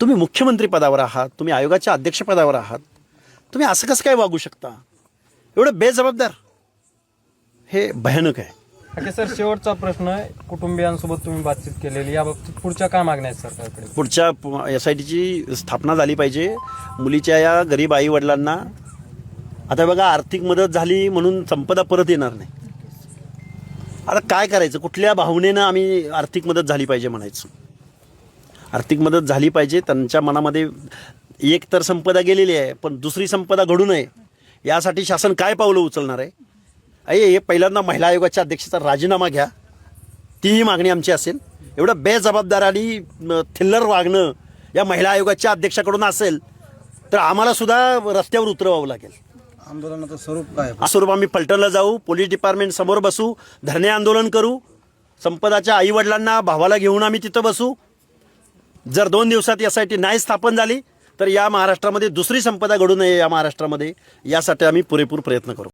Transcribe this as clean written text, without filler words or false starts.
तुम्ही मुख्यमंत्री पदावर आहात, तुम्ही आयोगाच्या अध्यक्षपदावर आहात, तुम्ही असं कसं काय वागू शकता? एवढं बेजबाबदार, हे भयानक आहे. ओके सर, शेवटचा प्रश्न आहे. कुटुंबियांसोबत तुम्ही बातचीत केलेली, याबाबतीत पुढच्या काय मागण्या आहेत सरकारकडे? पुढच्या SITची स्थापना झाली पाहिजे. मुलीच्या या गरीब आई वडिलांना आता बघा, आर्थिक मदत झाली म्हणून संपदा परत येणार नाही. आता काय करायचं? कुठल्या भावनेनं आम्ही आर्थिक मदत झाली पाहिजे म्हणायचं? आर्थिक मदत झाली पाहिजे. त्यांच्या मनामध्ये एक तर संपदा गेलेली आहे, पण दुसरी संपदा घडू नये यासाठी शासन काय पावलं उचलणार आहे? हे पहिल्यांदा महिला आयोगाच्या अध्यक्षाचा राजीनामा घ्या, तीही मागणी आमची असेल. एवढं बेजबाबदार आणि थिल्लर वागणं या महिला आयोगाच्या अध्यक्षाकडून असेल तर आम्हाला सुद्धा रस्त्यावर उतरवावं लागेल. आंदोलनाचं स्वरूप काय? स्वरूप आम्ही पलटणला जाऊ, पोलीस डिपार्टमेंट समोर बसू, धरणे आंदोलन करू, संपदाच्या आईवडिलांना भावाला घेऊन आम्ही तिथं बसू. जर 2 दिवसात SIT नाही स्थापन झाली तर या महाराष्ट्रामध्ये दुसरी संपदा घडू नये या महाराष्ट्रामध्ये, यासाठी आम्ही पुरेपूर प्रयत्न करू.